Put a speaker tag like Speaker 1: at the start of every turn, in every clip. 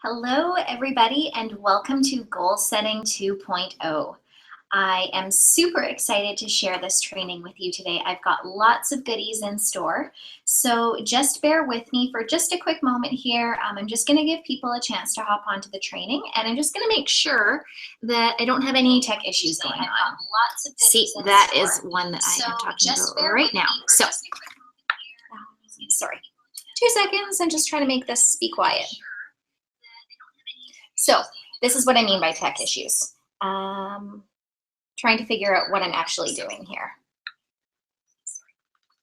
Speaker 1: Hello, everybody, and welcome to Goal Setting 2.0. I am super excited to share this training with you today. I've got lots of goodies in store, so just bear with me for just a quick moment here. I'm just going to give people a chance to hop onto the training, and I'm just going to make sure that I don't have any tech issues going on. See, that is one that I am talking about right now. So, sorry, 2 seconds. I'm just trying to make this be quiet. So this is what I mean by tech issues. Trying to figure out what I'm actually doing here.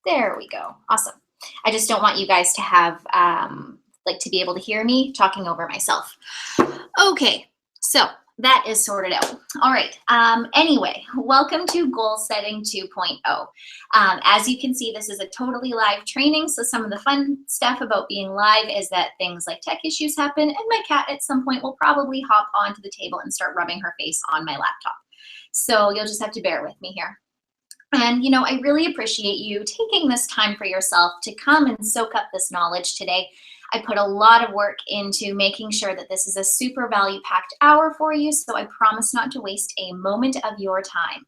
Speaker 1: There we go. Awesome. I just don't want you guys to have, to be able to hear me talking over myself. Okay, so that is sorted out. All right. Anyway, welcome to Goal Setting 2.0. As you can see, this is a totally live training. So some of the fun stuff about being live is that things like tech issues happen, and my cat at some point will probably hop onto the table and start rubbing her face on my laptop. So you'll just have to bear with me here. And, I really appreciate you taking this time for yourself to come and soak up this knowledge today. I put a lot of work into making sure that this is a super value-packed hour for you, so I promise not to waste a moment of your time.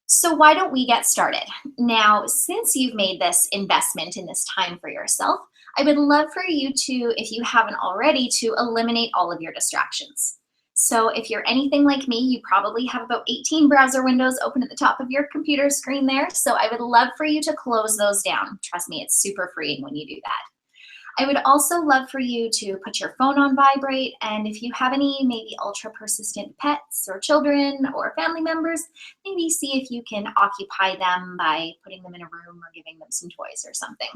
Speaker 1: So why don't we get started? Now, since you've made this investment in this time for yourself, I would love for you to, if you haven't already, to eliminate all of your distractions. So if you're anything like me, you probably have about 18 browser windows open at the top of your computer screen there. So I would love for you to close those down. Trust me, it's super freeing when you do that. I would also love for you to put your phone on vibrate, and if you have any maybe ultra persistent pets or children or family members, maybe see if you can occupy them by putting them in a room or giving them some toys or something.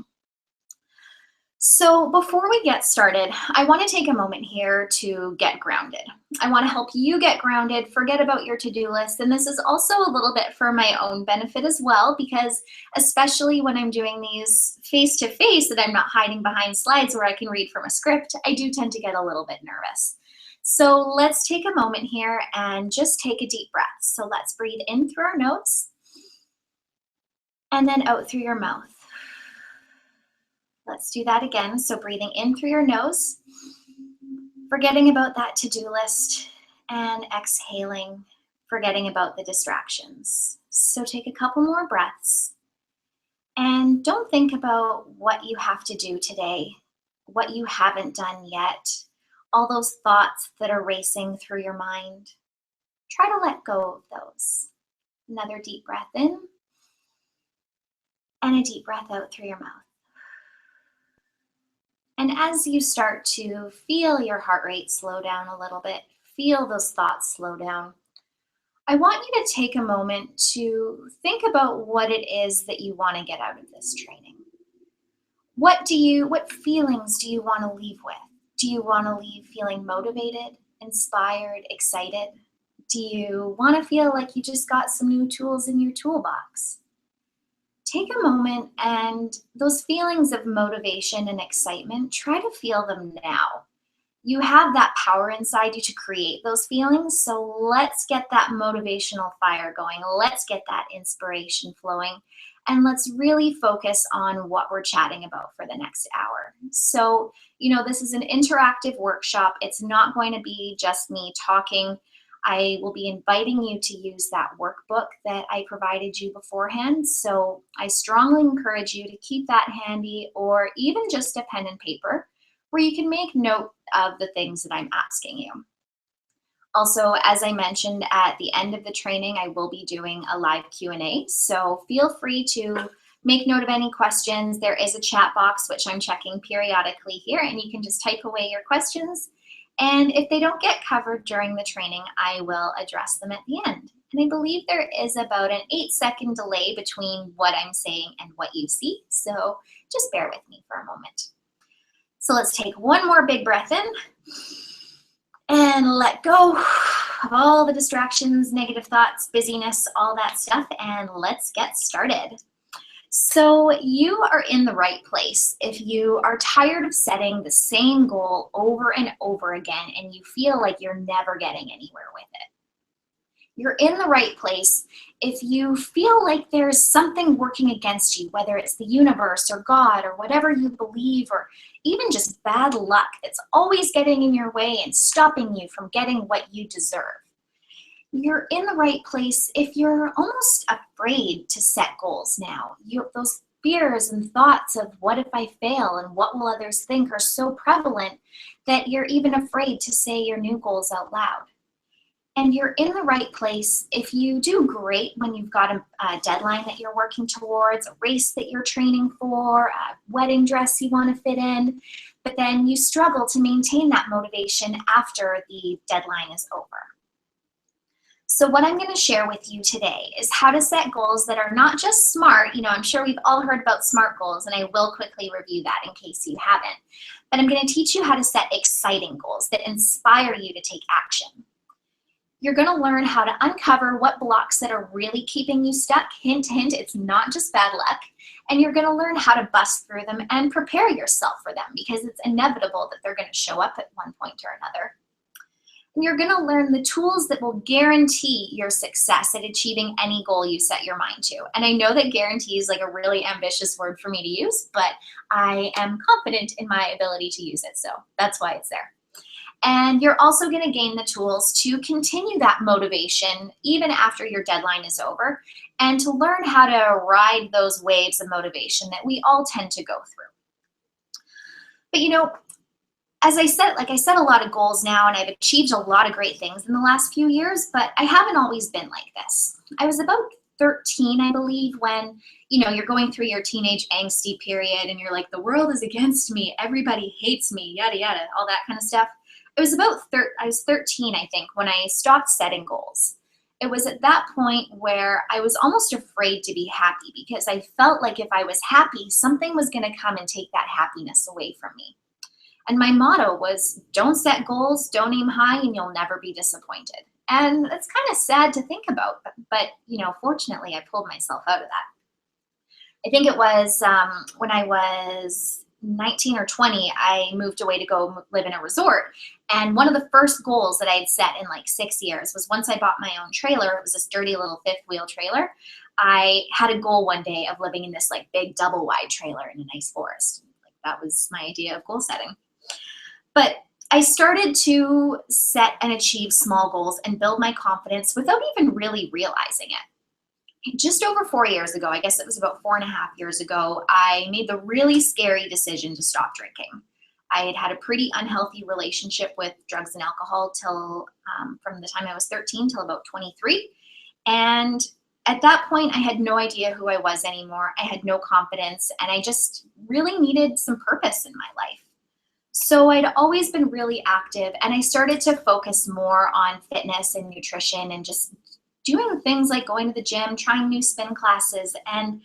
Speaker 1: So before we get started, I want to take a moment here to get grounded. I want to help you get grounded, forget about your to-do list, and this is also a little bit for my own benefit as well, because especially when I'm doing these face-to-face that I'm not hiding behind slides where I can read from a script, I do tend to get a little bit nervous. So let's take a moment here and just take a deep breath. So let's breathe in through our nose and then out through your mouth. Let's do that again. So breathing in through your nose, forgetting about that to-do list, and exhaling, forgetting about the distractions. So take a couple more breaths, and don't think about what you have to do today, what you haven't done yet, all those thoughts that are racing through your mind. Try to let go of those. Another deep breath in, and a deep breath out through your mouth. And as you start to feel your heart rate slow down a little bit, feel those thoughts slow down, I want you to take a moment to think about what it is that you want to get out of this training. What feelings do you want to leave with? Do you want to leave feeling motivated, inspired, excited? Do you want to feel like you just got some new tools in your toolbox? Take a moment, and those feelings of motivation and excitement, try to feel them now. You have that power inside you to create those feelings, so let's get that motivational fire going. Let's get that inspiration flowing, and let's really focus on what we're chatting about for the next hour. So, this is an interactive workshop. It's not going to be just me talking. I will be inviting you to use that workbook that I provided you beforehand. So I strongly encourage you to keep that handy, or even just a pen and paper where you can make note of the things that I'm asking you. Also, as I mentioned at the end of the training, I will be doing a live Q&A. So feel free to make note of any questions. There is a chat box, which I'm checking periodically here, and you can just type away your questions. And if they don't get covered during the training, I will address them at the end. And I believe there is about an 8-second delay between what I'm saying and what you see. So just bear with me for a moment. So let's take one more big breath in and let go of all the distractions, negative thoughts, busyness, all that stuff, and let's get started. So you are in the right place if you are tired of setting the same goal over and over again and you feel like you're never getting anywhere with it. You're in the right place if you feel like there's something working against you, whether it's the universe or God or whatever you believe, or even just bad luck that's always getting in your way and stopping you from getting what you deserve. You're in the right place if you're almost afraid to set goals now. Those fears and thoughts of what if I fail and what will others think are so prevalent that you're even afraid to say your new goals out loud. And you're in the right place if you do great when you've got a deadline that you're working towards, a race that you're training for, a wedding dress you want to fit in, but then you struggle to maintain that motivation after the deadline is over. So what I'm going to share with you today is how to set goals that are not just SMART. I'm sure we've all heard about SMART goals, and I will quickly review that in case you haven't. But I'm going to teach you how to set exciting goals that inspire you to take action. You're going to learn how to uncover what blocks that are really keeping you stuck. Hint, hint, it's not just bad luck. And you're going to learn how to bust through them and prepare yourself for them, because it's inevitable that they're going to show up at one point or another. And you're going to learn the tools that will guarantee your success at achieving any goal you set your mind to. And I know that guarantee is like a really ambitious word for me to use, but I am confident in my ability to use it, so that's why it's there. And you're also going to gain the tools to continue that motivation even after your deadline is over, and to learn how to ride those waves of motivation that we all tend to go through. But as I said, I set a lot of goals now, and I've achieved a lot of great things in the last few years, but I haven't always been like this. I was about 13, I believe, when, you're going through your teenage angsty period and you're like, the world is against me, everybody hates me, yada, yada, all that kind of stuff. I was 13, I think, when I stopped setting goals. It was at that point where I was almost afraid to be happy, because I felt like if I was happy, something was going to come and take that happiness away from me. And my motto was, don't set goals, don't aim high, and you'll never be disappointed. And it's kind of sad to think about, but fortunately, I pulled myself out of that. I think it was when I was 19 or 20, I moved away to go live in a resort. And one of the first goals that I had set in 6 years was, once I bought my own trailer, it was this dirty little fifth wheel trailer, I had a goal one day of living in this big double wide trailer in a nice forest. That was my idea of goal setting. But I started to set and achieve small goals and build my confidence without even really realizing it. Just over 4 years ago, I guess it was about 4.5 years ago, I made the really scary decision to stop drinking. I had had a pretty unhealthy relationship with drugs and alcohol from the time I was 13 till about 23. And at that point, I had no idea who I was anymore. I had no confidence, and I just really needed some purpose in my life. So I'd always been really active, and I started to focus more on fitness and nutrition and just doing things like going to the gym, trying new spin classes. And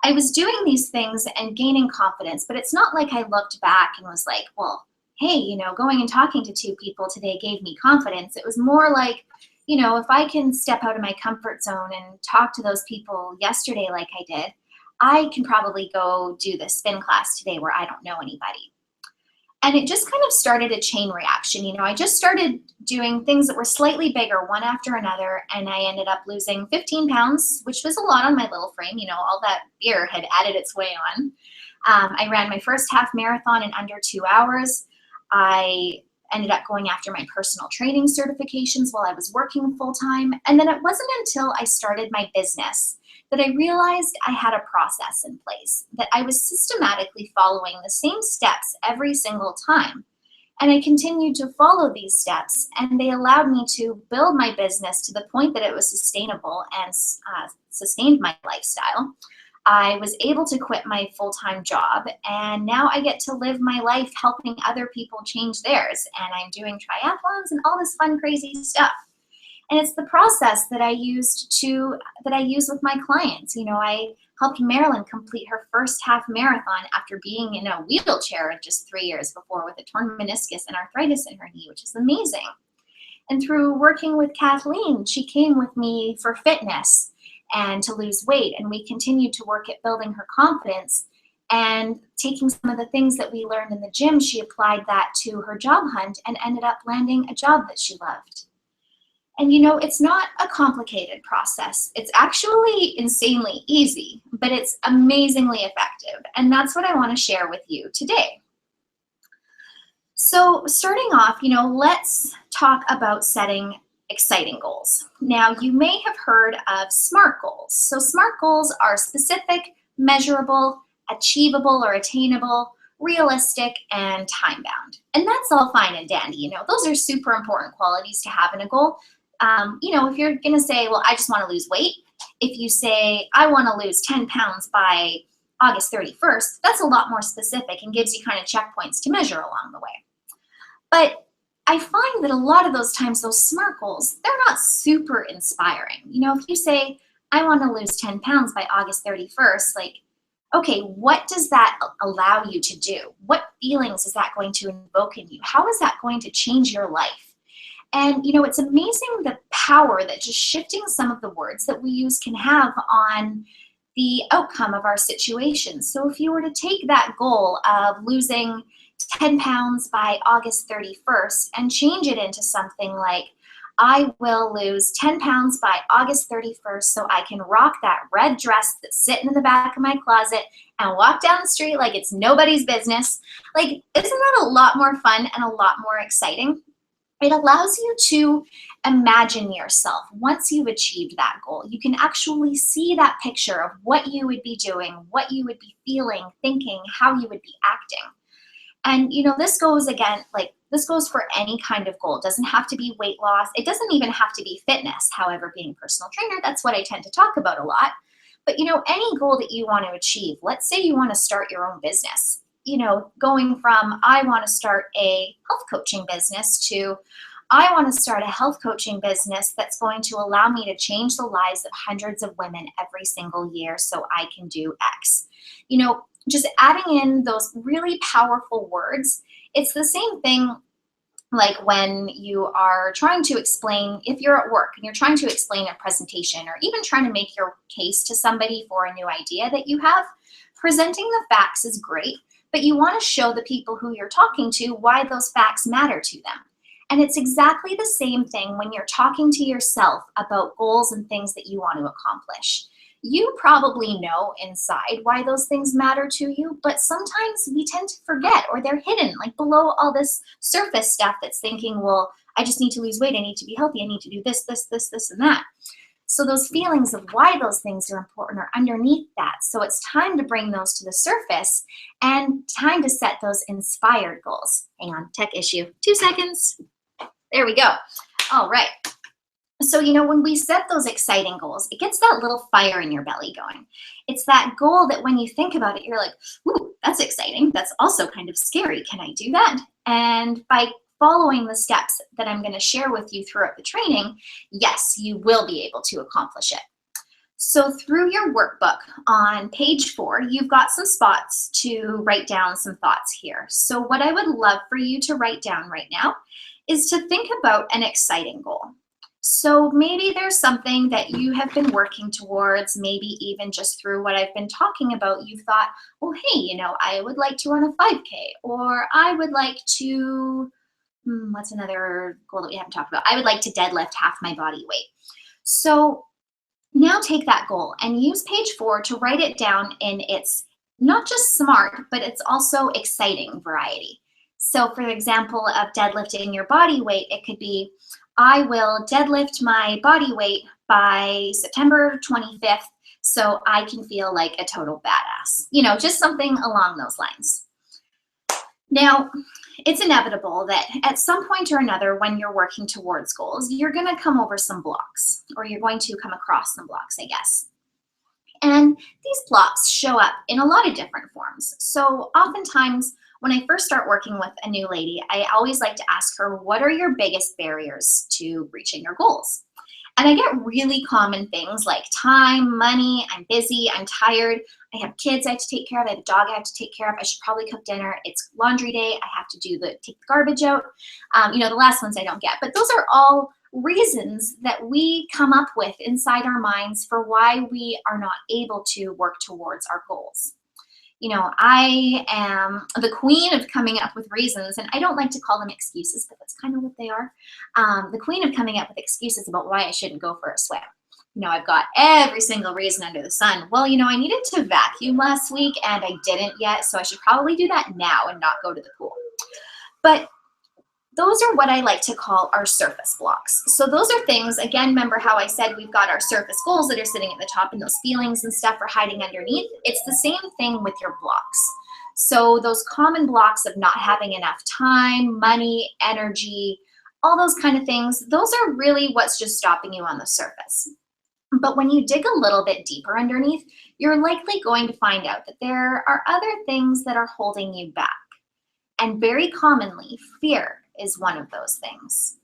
Speaker 1: I was doing these things and gaining confidence, but it's not like I looked back and was like, well, hey, going and talking to 2 people today gave me confidence. It was more like, if I can step out of my comfort zone and talk to those people yesterday like I did, I can probably go do the spin class today where I don't know anybody. And it just kind of started a chain reaction. I just started doing things that were slightly bigger, one after another, and I ended up losing 15 pounds, which was a lot on my little frame. All that beer had added its way on. I ran my first half marathon in under 2 hours. I ended up going after my personal training certifications while I was working full time. And then it wasn't until I started my business that I realized I had a process in place, that I was systematically following the same steps every single time. And I continued to follow these steps, and they allowed me to build my business to the point that it was sustainable and sustained my lifestyle. I was able to quit my full-time job, and now I get to live my life helping other people change theirs. And I'm doing triathlons and all this fun, crazy stuff. And it's the process that I use with my clients. I helped Marilyn complete her first half marathon after being in a wheelchair just 3 years before, with a torn meniscus and arthritis in her knee, which is amazing. And through working with Kathleen, she came with me for fitness and to lose weight. And we continued to work at building her confidence, and taking some of the things that we learned in the gym, she applied that to her job hunt and ended up landing a job that she loved. And you know, it's not a complicated process. It's actually insanely easy, but it's amazingly effective. And that's what I want to share with you today. So, starting off, you know, let's talk about setting exciting goals. Now, you may have heard of SMART goals. So, SMART goals are specific, measurable, achievable or attainable, realistic, and time bound. And that's all fine and dandy. You know, those are super important qualities to have in a goal. You know, if you're going to say, well, I just want to lose weight, if you say, I want to lose 10 pounds by August 31st, that's a lot more specific and gives you kind of checkpoints to measure along the way. But I find that a lot of those times, those SMART goals, they're not super inspiring. You know, if you say, I want to lose 10 pounds by August 31st, like, okay, what does that allow you to do? What feelings is that going to invoke in you? How is that going to change your life? And, you know, it's amazing the power that just shifting some of the words that we use can have on the outcome of our situation. So if you were to take that goal of losing 10 pounds by August 31st and change it into something like, I will lose 10 pounds by August 31st so I can rock that red dress that's sitting in the back of my closet and walk down the street like it's nobody's business. Like, isn't that a lot more fun and a lot more exciting? It allows you to imagine yourself once you've achieved that goal. You can actually see that picture of what you would be doing, what you would be feeling, thinking, how you would be acting. And you know, this goes again, like this goes for any kind of goal. It doesn't have to be weight loss. It doesn't even have to be fitness. However, being a personal trainer, that's what I tend to talk about a lot. But you know, any goal that you want to achieve, let's say you want to start your own business, you know, going from I want to start a health coaching business to I want to start a health coaching business that's going to allow me to change the lives of hundreds of women every single year so I can do X. You know, just adding in those really powerful words, it's the same thing like when you are trying to explain, if you're at work and you're trying to explain a presentation or even trying to make your case to somebody for a new idea that you have, presenting the facts is great, but you want to show the people who you're talking to why those facts matter to them. And it's exactly the same thing when you're talking to yourself about goals and things that you want to accomplish. You probably know inside why those things matter to you, but sometimes we tend to forget or they're hidden, like below all this surface stuff that's thinking, well, I just need to lose weight, I need to be healthy, I need to do this, this, this, this, and that. So those feelings of why those things are important are underneath that. So it's time to bring those to the surface and time to set those inspired goals. Hang on, tech issue, 2 seconds. There we go. All right. So, you know, when we set those exciting goals, it gets that little fire in your belly going. It's that goal that when you think about it, you're like, ooh, that's exciting. That's also kind of scary. Can I do that? And by following the steps that I'm going to share with you throughout the training, yes, you will be able to accomplish it. So through your workbook on page 4, you've got some spots to write down some thoughts here. So what I would love for you to write down right now is to think about an exciting goal. So maybe there's something that you have been working towards, maybe even just through what I've been talking about, you thought, well, hey, you know, I would like to run a 5K, or I would like to, what's another goal that we haven't talked about? I would like to deadlift half my body weight. So now take that goal and use page 4 to write it down in its not just SMART, but it's also exciting variety. So for example, of deadlifting your body weight, it could be, I will deadlift my body weight by September 25th so I can feel like a total badass. You know, just something along those lines. Now, it's inevitable that at some point or another when you're working towards goals, you're going to come over some blocks, or you're going to come across some blocks, I guess. And these blocks show up in a lot of different forms. So oftentimes, when I first start working with a new lady, I always like to ask her, what are your biggest barriers to reaching your goals? And I get really common things like time, money, I'm busy, I'm tired, I have kids I have to take care of, I have a dog I have to take care of, I should probably cook dinner, it's laundry day, I have to take the garbage out. You know, the last ones I don't get, but those are all reasons that we come up with inside our minds for why we are not able to work towards our goals. I am the queen of coming up with reasons, and I don't like to call them excuses, but that's kind of what they are. The queen of coming up with excuses about why I shouldn't go for a swim. I've got every single reason under the sun. Well, I needed to vacuum last week and I didn't yet, so I should probably do that now and not go to the pool. But those are what I like to call our surface blocks. So those are things, again, remember how I said we've got our surface goals that are sitting at the top and those feelings and stuff are hiding underneath. It's the same thing with your blocks. So those common blocks of not having enough time, money, energy, all those kind of things, those are really what's just stopping you on the surface. But when you dig a little bit deeper underneath, you're likely going to find out that there are other things that are holding you back. And very commonly, fear is one of those things.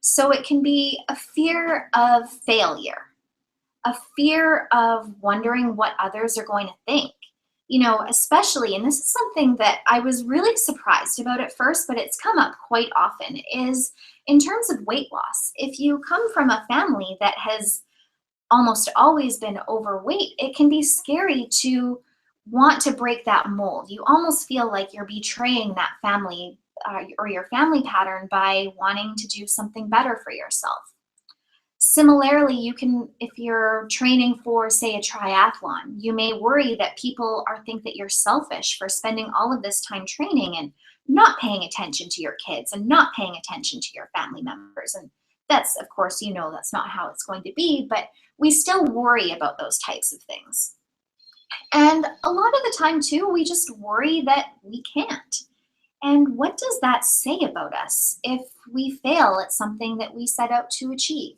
Speaker 1: So it can be a fear of failure, a fear of wondering what others are going to think. Especially, and this is something that I was really surprised about at first, but it's come up quite often, is in terms of weight loss. If you come from a family that has almost always been overweight, it can be scary to want to break that mold. You almost feel like you're betraying that family or your family pattern by wanting to do something better for yourself. Similarly, if you're training for, say, a triathlon, you may worry that people think that you're selfish for spending all of this time training and not paying attention to your kids and not paying attention to your family members. And that's, of course, that's not how it's going to be, but we still worry about those types of things. And a lot of the time, too, we just worry that we can't. And what does that say about us if we fail at something that we set out to achieve?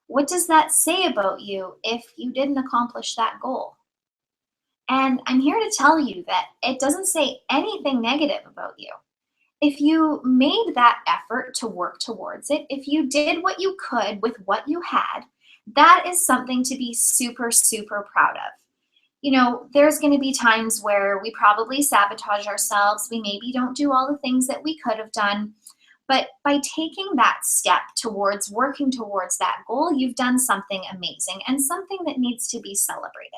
Speaker 1: What does that say about you if you didn't accomplish that goal? And I'm here to tell you that it doesn't say anything negative about you. If you made that effort to work towards it, if you did what you could with what you had, that is something to be super, super proud of. There's going to be times where we probably sabotage ourselves. We maybe don't do all the things that we could have done. But by taking that step towards working towards that goal, you've done something amazing and something that needs to be celebrated.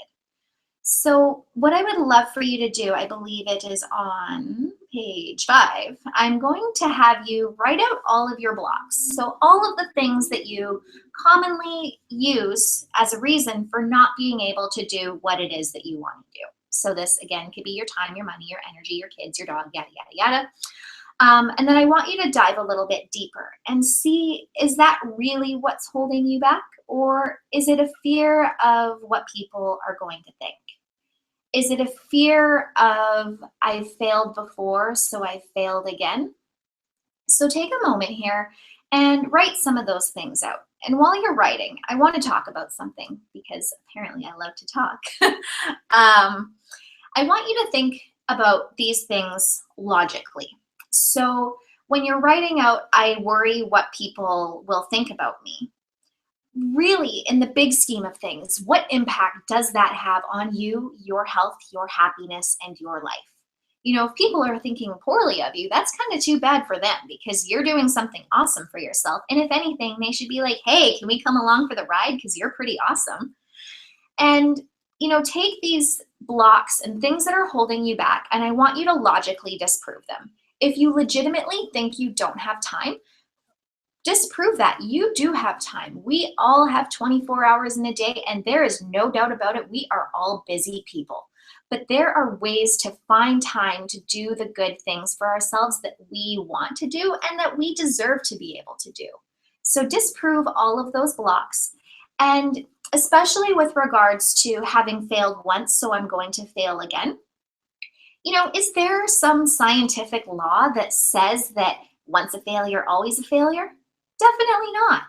Speaker 1: So what I would love for you to do, I believe it is on page 5, I'm going to have you write out all of your blocks. So all of the things that you commonly use as a reason for not being able to do what it is that you want to do. So this, again, could be your time, your money, your energy, your kids, your dog, yada, yada, yada. And then I want you to dive a little bit deeper and see, is that really what's holding you back? Or is it a fear of what people are going to think? Is it a fear of I've failed before, so I failed again? So take a moment here and write some of those things out. And while you're writing, I want to talk about something because apparently I love to talk. I want you to think about these things logically. So when you're writing out, I worry what people will think about me, really, in the big scheme of things, what impact does that have on you, your health, your happiness, and your life? If people are thinking poorly of you, that's kind of too bad for them because you're doing something awesome for yourself. And if anything, they should be like, hey, can we come along for the ride? Because you're pretty awesome. And, take these blocks and things that are holding you back, and I want you to logically disprove them. If you legitimately think you don't have time, disprove that. You do have time. We all have 24 hours in a day, and there is no doubt about it. We are all busy people. But there are ways to find time to do the good things for ourselves that we want to do and that we deserve to be able to do. So disprove all of those blocks. And especially with regards to having failed once, so I'm going to fail again. Is there some scientific law that says that once a failure, always a failure? Definitely not.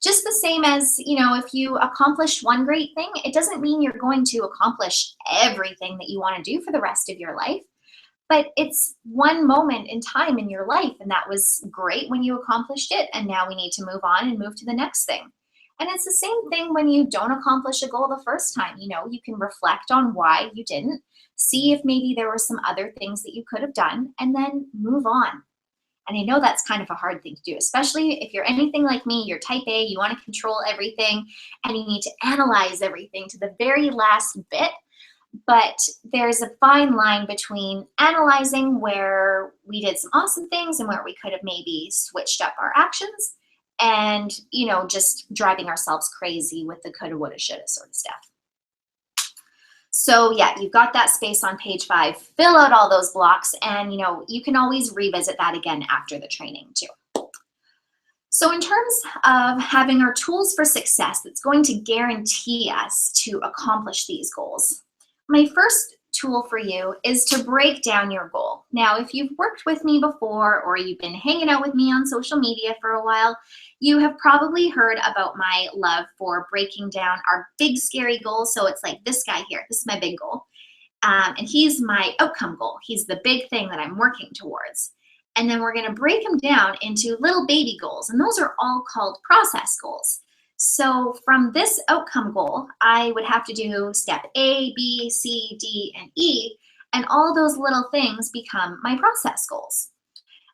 Speaker 1: Just the same as, if you accomplish one great thing, it doesn't mean you're going to accomplish everything that you want to do for the rest of your life. But it's one moment in time in your life, and that was great when you accomplished it, and now we need to move on and move to the next thing. And it's the same thing when you don't accomplish a goal the first time. You can reflect on why you didn't, see if maybe there were some other things that you could have done, and then move on. And I know that's kind of a hard thing to do, especially if you're anything like me, you're type A, you want to control everything, and you need to analyze everything to the very last bit. But there's a fine line between analyzing where we did some awesome things and where we could have maybe switched up our actions and, just driving ourselves crazy with the coulda, woulda, shoulda sort of stuff. So yeah, you've got that space on page 5. Fill out all those blocks and, you can always revisit that again after the training too. So in terms of having our tools for success that's going to guarantee us to accomplish these goals, my first tool for you is to break down your goal. Now, if you've worked with me before or you've been hanging out with me on social media for a while, you have probably heard about my love for breaking down our big, scary goals. So it's like this guy here, this is my big goal. And he's my outcome goal. He's the big thing that I'm working towards. And then we're going to break them down into little baby goals. And those are all called process goals. So from this outcome goal, I would have to do step A, B, C, D, and E. And all those little things become my process goals.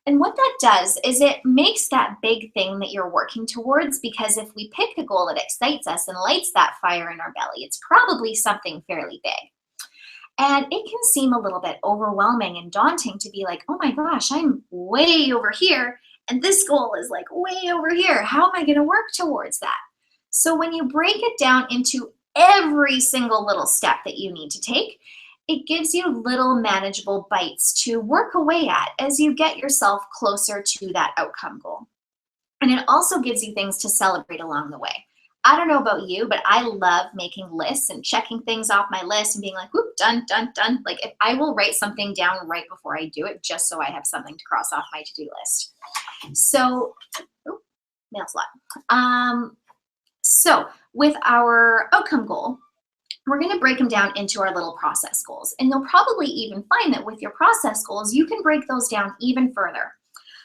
Speaker 1: And what that does is it makes that big thing that you're working towards, because if we pick a goal that excites us and lights that fire in our belly, it's probably something fairly big. And it can seem a little bit overwhelming and daunting to be like, oh my gosh, I'm way over here, and this goal is like way over here. How am I going to work towards that? So when you break it down into every single little step that you need to take, it gives you little manageable bites to work away at as you get yourself closer to that outcome goal. And it also gives you things to celebrate along the way. I don't know about you, but I love making lists and checking things off my list and being like, whoop, done, done, done. Like if I will write something down right before I do it, just so I have something to cross off my to-do list. So, mail slot. So with our outcome goal, we're going to break them down into our little process goals. And you'll probably even find that with your process goals, you can break those down even further.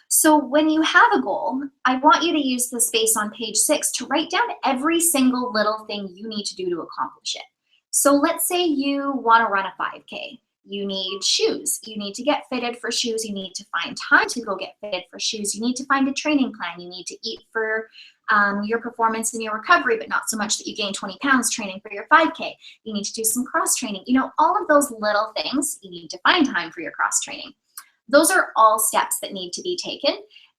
Speaker 1: So when you have a goal, I want you to use the space on page 6 to write down every single little thing you need to do to accomplish it. So let's say you want to run a 5K. You need shoes. You need to get fitted for shoes. You need to find time to go get fitted for shoes. You need to find a training plan. You need to eat for your performance and your recovery, but not so much that you gain 20 pounds training for your 5K. You need to do some cross training. All of those little things, you need to find time for your cross training. Those are all steps that need to be taken.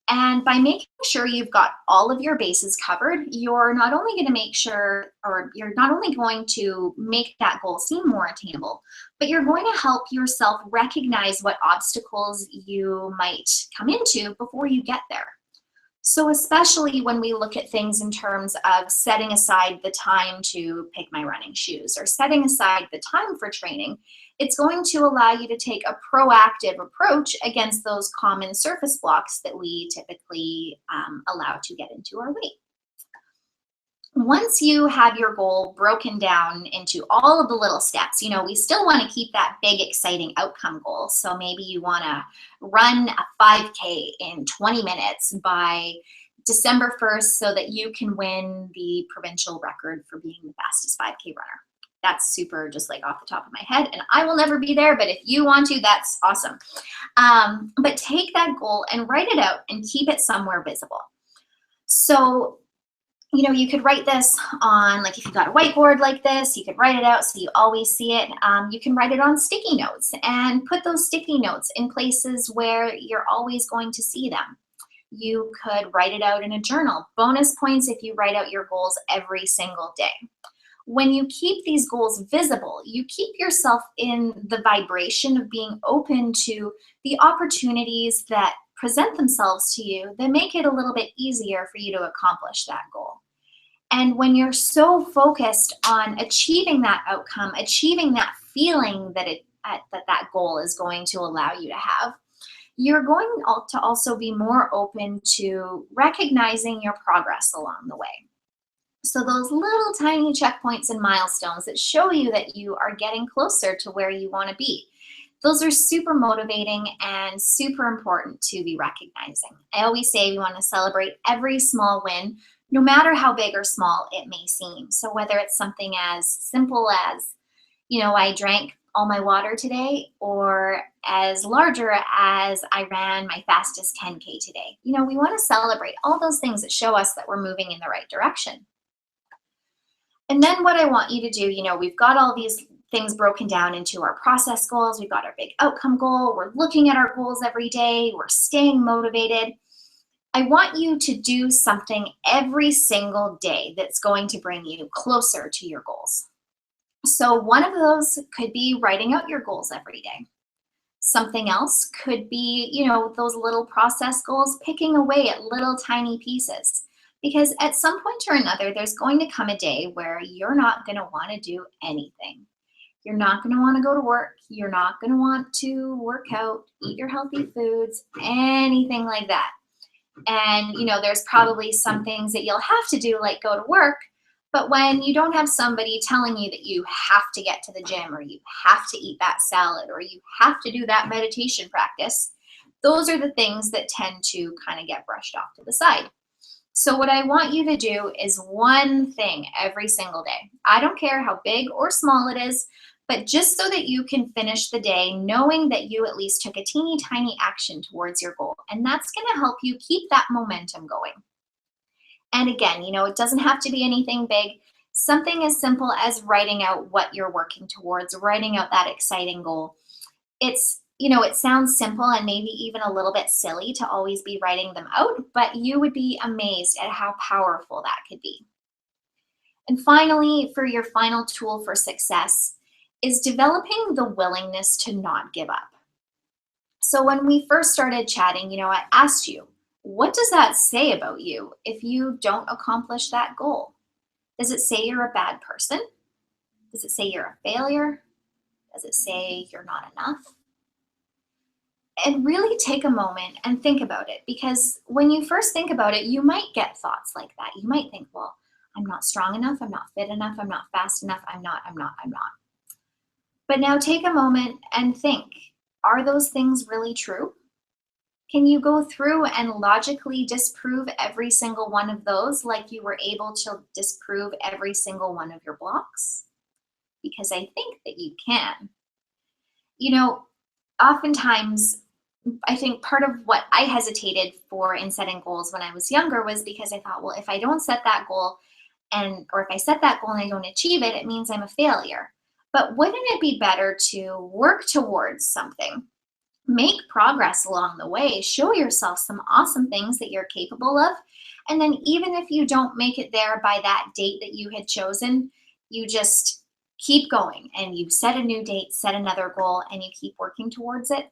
Speaker 1: And by making sure you've got all of your bases covered, you're not only going to make sure, or you're not only going to make that goal seem more attainable, but you're going to help yourself recognize what obstacles you might come into before you get there. So especially when we look at things in terms of setting aside the time to pick my running shoes or setting aside the time for training, it's going to allow you to take a proactive approach against those common surface blocks that we typically allow to get into our way. Once you have your goal broken down into all of the little steps, we still want to keep that big, exciting outcome goal. So maybe you want to run a 5K in 20 minutes by December 1st so that you can win the provincial record for being the fastest 5K runner. That's super just like off the top of my head, and I will never be there, but if you want to, that's awesome. But take that goal and write it out and keep it somewhere visible. So you could write this on, like if you got a whiteboard like this, you could write it out so you always see it. You can write it on sticky notes and put those sticky notes in places where you're always going to see them. You could write it out in a journal. Bonus points if you write out your goals every single day. When you keep these goals visible, you keep yourself in the vibration of being open to the opportunities that present themselves to you that make it a little bit easier for you to accomplish that goal. And when you're so focused on achieving that outcome, achieving that feeling that that goal is going to allow you to have, you're going to also be more open to recognizing your progress along the way. So those little tiny checkpoints and milestones that show you that you are getting closer to where you want to be, those are super motivating and super important to be recognizing. I always say we want to celebrate every small win, no matter how big or small it may seem. So whether it's something as simple as, I drank all my water today, or as larger as I ran my fastest 10K today. We want to celebrate all those things that show us that we're moving in the right direction. And then what I want you to do, we've got all these things broken down into our process goals. We've got our big outcome goal. We're looking at our goals every day. We're staying motivated. I want you to do something every single day that's going to bring you closer to your goals. So one of those could be writing out your goals every day. Something else could be, those little process goals, picking away at little tiny pieces. Because at some point or another, there's going to come a day where you're not going to want to do anything. You're not going to want to go to work. You're not going to want to work out, eat your healthy foods, anything like that. And, there's probably some things that you'll have to do, like go to work. But when you don't have somebody telling you that you have to get to the gym, or you have to eat that salad, or you have to do that meditation practice, those are the things that tend to kind of get brushed off to the side. So what I want you to do is one thing every single day. I don't care how big or small it is, but just so that you can finish the day knowing that you at least took a teeny tiny action towards your goal. And that's going to help you keep that momentum going. And again, it doesn't have to be anything big. Something as simple as writing out what you're working towards, writing out that exciting goal. It sounds simple and maybe even a little bit silly to always be writing them out, but you would be amazed at how powerful that could be. And finally, for your final tool for success is developing the willingness to not give up. So when we first started chatting, I asked you, what does that say about you if you don't accomplish that goal? Does it say you're a bad person? Does it say you're a failure? Does it say you're not enough? And really take a moment and think about it, because when you first think about it, you might get thoughts like that. You might think, well, I'm not strong enough, I'm not fit enough, I'm not fast enough, I'm not. But now take a moment and think, are those things really true? Can you go through and logically disprove every single one of those like you were able to disprove every single one of your blocks? Because I think that you can. Oftentimes, I think part of what I hesitated for in setting goals when I was younger was because I thought, well, if I don't set that goal or if I set that goal and I don't achieve it, it means I'm a failure. But wouldn't it be better to work towards something? Make progress along the way, show yourself some awesome things that you're capable of. And then even if you don't make it there by that date that you had chosen, you just keep going and you set a new date, set another goal, and you keep working towards it.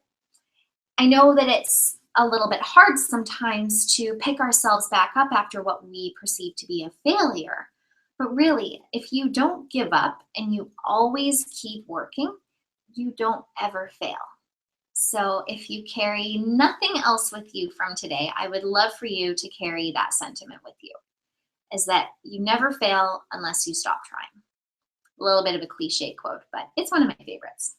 Speaker 1: I know that it's a little bit hard sometimes to pick ourselves back up after what we perceive to be a failure. But really, if you don't give up and you always keep working, you don't ever fail. So if you carry nothing else with you from today, I would love for you to carry that sentiment with you, is that you never fail unless you stop trying. A little bit of a cliche quote, but it's one of my favorites.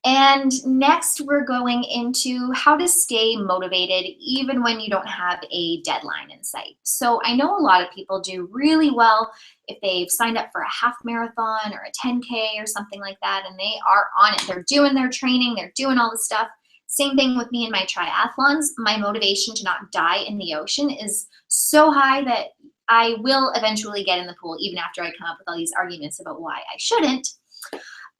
Speaker 1: And next, we're going into how to stay motivated even when you don't have a deadline in sight. So I know a lot of people do really well if they've signed up for a half marathon or a 10K or something like that, and they are on it. They're doing their training, they're doing all the stuff. Same thing with me in my triathlons. My motivation to not die in the ocean is so high that I will eventually get in the pool, even after I come up with all these arguments about why I shouldn't.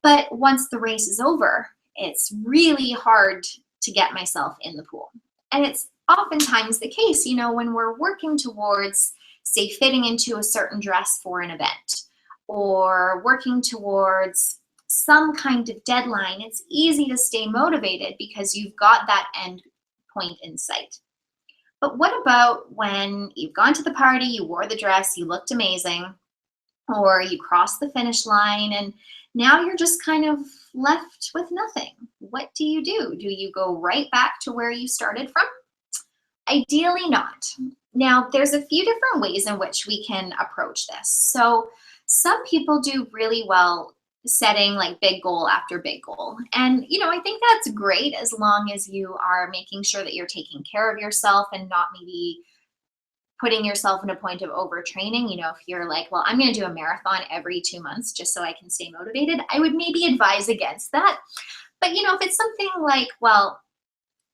Speaker 1: But once the race is over, it's really hard to get myself in the pool. And it's oftentimes the case, when we're working towards, say, fitting into a certain dress for an event or working towards some kind of deadline, it's easy to stay motivated because you've got that end point in sight. But what about when you've gone to the party, you wore the dress, you looked amazing, or you crossed the finish line and now you're just kind of left with nothing? What do? Do you go right back to where you started from? Ideally not. Now, there's a few different ways in which we can approach this. So some people do really well setting like big goal after big goal. And, I think that's great as long as you are making sure that you're taking care of yourself and not maybe putting yourself in a point of overtraining. If you're like, well, I'm going to do a marathon every 2 months just so I can stay motivated, I would maybe advise against that. But, if it's something like, well,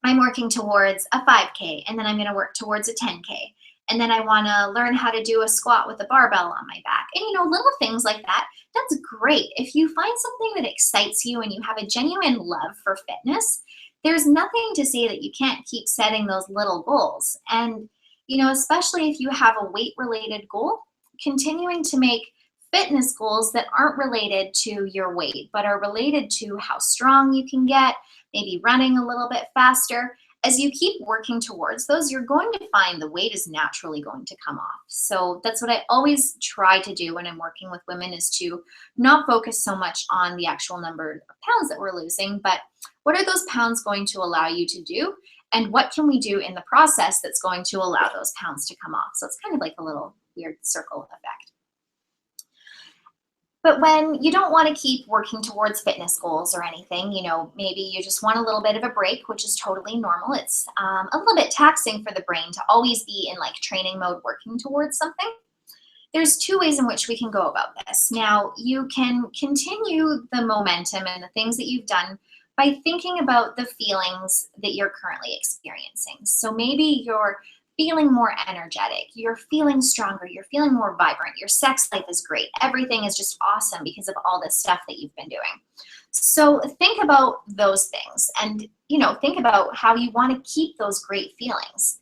Speaker 1: I'm working towards a 5K and then I'm going to work towards a 10K. And then I want to learn how to do a squat with a barbell on my back. And, little things like that. That's great. If you find something that excites you and you have a genuine love for fitness, there's nothing to say that you can't keep setting those little goals. And, especially if you have a weight related goal, continuing to make fitness goals that aren't related to your weight, but are related to how strong you can get, maybe running a little bit faster. As you keep working towards those, you're going to find the weight is naturally going to come off. So that's what I always try to do when I'm working with women, is to not focus so much on the actual number of pounds that we're losing, but what are those pounds going to allow you to do? And what can we do in the process that's going to allow those pounds to come off? So it's kind of like a little weird circle effect. But when you don't want to keep working towards fitness goals or anything, maybe you just want a little bit of a break, which is totally normal. It's a little bit taxing for the brain to always be in like training mode working towards something. There's two ways in which we can go about this. Now, you can continue the momentum and the things that you've done by thinking about the feelings that you're currently experiencing. So maybe you're feeling more energetic, you're feeling stronger, you're feeling more vibrant, your sex life is great, everything is just awesome because of all this stuff that you've been doing. So think about those things and, think about how you want to keep those great feelings.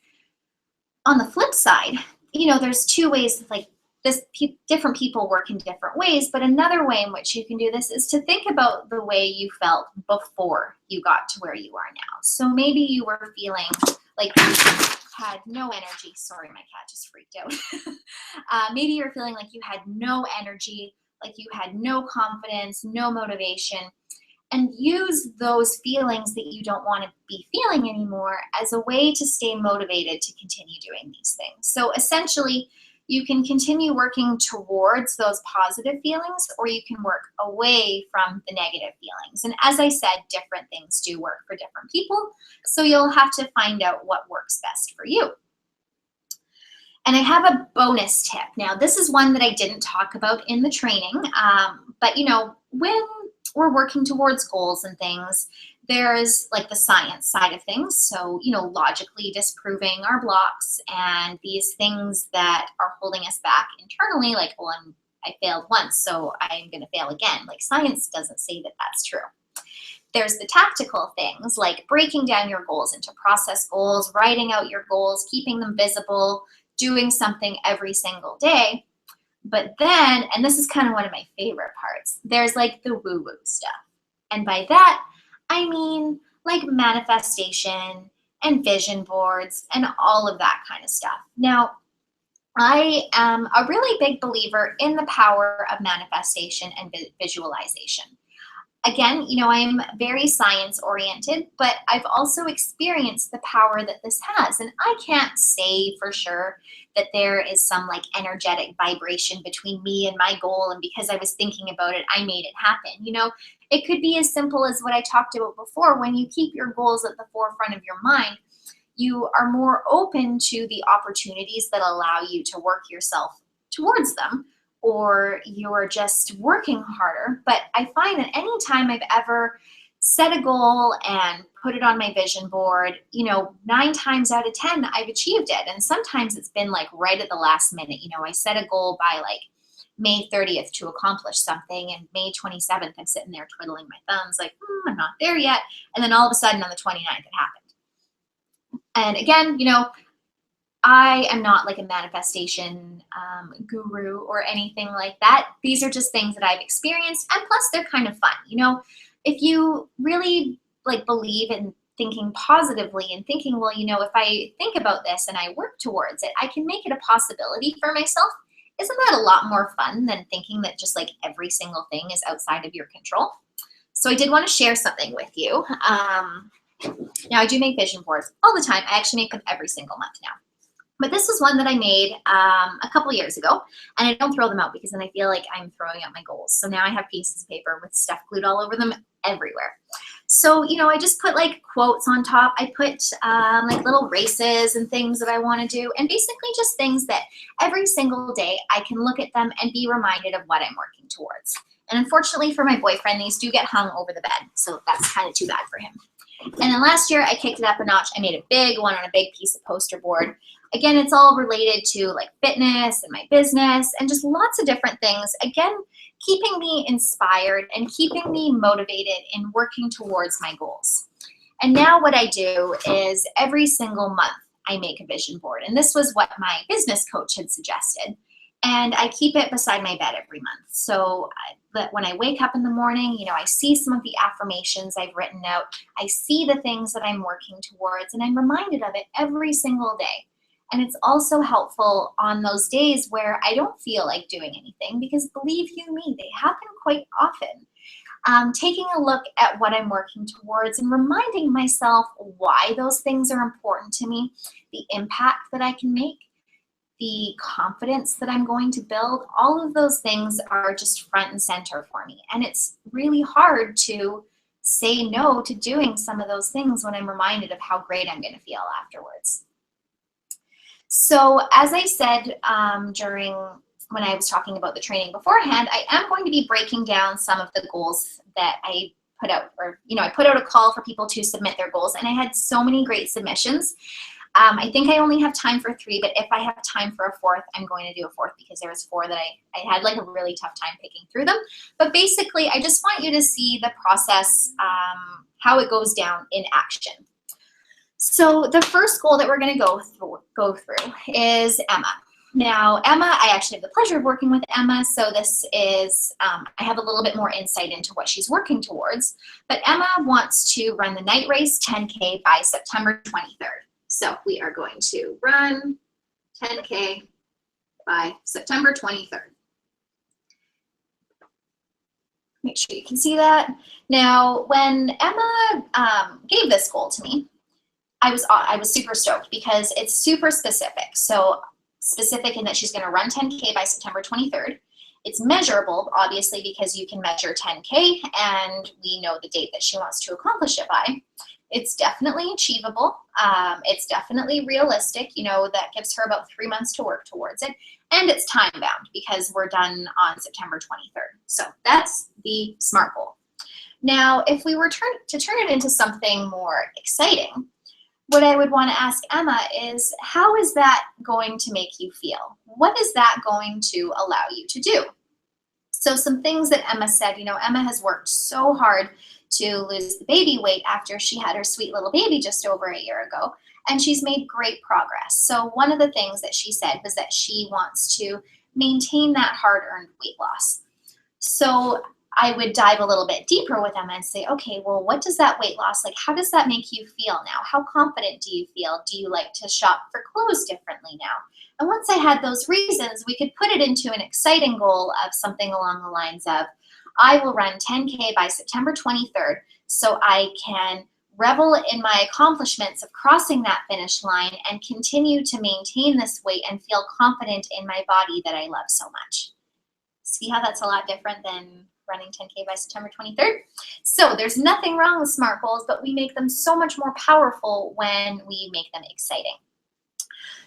Speaker 1: On the flip side, there's two ways like this, different people work in different ways, but another way in which you can do this is to think about the way you felt before you got to where you are now. So maybe you were feeling like you had no energy. Sorry, my cat just freaked out. Maybe you're feeling like you had no energy, like you had no confidence, no motivation, and use those feelings that you don't want to be feeling anymore as a way to stay motivated to continue doing these things. So essentially, you can continue working towards those positive feelings, or you can work away from the negative feelings. And as I said, different things do work for different people. So you'll have to find out what works best for you. And I have a bonus tip. Now, this is one that I didn't talk about in the training, but when we're working towards goals and things, there's like the science side of things. So, logically disproving our blocks and these things that are holding us back internally, like, well, I failed once, so I'm going to fail again. Like, science doesn't say that that's true. There's the tactical things like breaking down your goals into process goals, writing out your goals, keeping them visible, doing something every single day. But then, and this is kind of one of my favorite parts, there's like the woo-woo stuff. And by that, I mean like manifestation and vision boards and all of that kind of stuff. Now, I am a really big believer in the power of manifestation and visualization. Again, I'm very science oriented, but I've also experienced the power that this has. And I can't say for sure that there is some like energetic vibration between me and my goal. And because I was thinking about it, I made it happen. It could be as simple as what I talked about before. When you keep your goals at the forefront of your mind, you are more open to the opportunities that allow you to work yourself towards them, or you're just working harder. But I find that anytime I've ever set a goal and put it on my vision board, 9 times out of 10, I've achieved it. And sometimes it's been like right at the last minute. I set a goal by like May 30th to accomplish something, and May 27th, I'm sitting there twiddling my thumbs like, I'm not there yet. And then all of a sudden on the 29th, it happened. And again, I am not like a manifestation guru or anything like that. These are just things that I've experienced, and plus they're kind of fun. If you really like believe in thinking positively and thinking, well, if I think about this and I work towards it, I can make it a possibility for myself. Isn't that a lot more fun than thinking that just like every single thing is outside of your control? So I did want to share something with you. Now I do make vision boards all the time. I actually make them every single month now. But this was one that I made a couple years ago, and I don't throw them out because then I feel like I'm throwing out my goals. So now I have pieces of paper with stuff glued all over them everywhere. So, I just put like quotes on top. I put like little races and things that I want to do, and basically just things that every single day I can look at them and be reminded of what I'm working towards. And unfortunately for my boyfriend, these do get hung over the bed. So that's kind of too bad for him. And then last year I kicked it up a notch. I made a big one on a big piece of poster board. Again, it's all related to like fitness and my business and just lots of different things. Again, keeping me inspired and keeping me motivated in working towards my goals. And now what I do is every single month I make a vision board. And this was what my business coach had suggested. And I keep it beside my bed every month. So that when I wake up in the morning, I see some of the affirmations I've written out. I see the things that I'm working towards, and I'm reminded of it every single day. And it's also helpful on those days where I don't feel like doing anything, because believe you me, they happen quite often. Taking a look at what I'm working towards and reminding myself why those things are important to me, the impact that I can make, the confidence that I'm going to build, all of those things are just front and center for me. And it's really hard to say no to doing some of those things when I'm reminded of how great I'm going to feel afterwards. So as I said during when I was talking about the training beforehand, I am going to be breaking down some of the goals that I put out, or I put out a call for people to submit their goals, and I had so many great submissions. I think I only have time for 3, but if I have time for a 4th, I'm going to do a 4th, because there was 4 that I had like a really tough time picking through them. But basically, I just want you to see the process, how it goes down in action. So the first goal that we're going to go through is Emma. Now, Emma, I actually have the pleasure of working with Emma, so this is, I have a little bit more insight into what she's working towards. But Emma wants to run the night race 10K by September 23rd. So we are going to run 10K by September 23rd. Make sure you can see that. Now, when Emma gave this goal to me, I was super stoked, because it's super specific. So specific in that she's going to run 10K by September 23rd. It's measurable, obviously, because you can measure 10K, and we know the date that she wants to accomplish it by. It's definitely achievable. It's definitely realistic. That gives her about 3 months to work towards it. And it's time bound, because we're done on September 23rd. So that's the SMART goal. Now, if we were to turn it into something more exciting, what I would want to ask Emma is, how is that going to make you feel? What is that going to allow you to do? So some things that Emma said, Emma has worked so hard to lose the baby weight after she had her sweet little baby just over a year ago, and she's made great progress. So one of the things that she said was that she wants to maintain that hard-earned weight loss. So I would dive a little bit deeper with Emma and say, okay, well, what does that weight loss, how does that make you feel now? How confident do you feel? Do you like to shop for clothes differently now? And once I had those reasons, we could put it into an exciting goal of something along the lines of, I will run 10K by September 23rd so I can revel in my accomplishments of crossing that finish line and continue to maintain this weight and feel confident in my body that I love so much. See how that's a lot different than running 10K by September 23rd? So there's nothing wrong with SMART goals, but we make them so much more powerful when we make them exciting.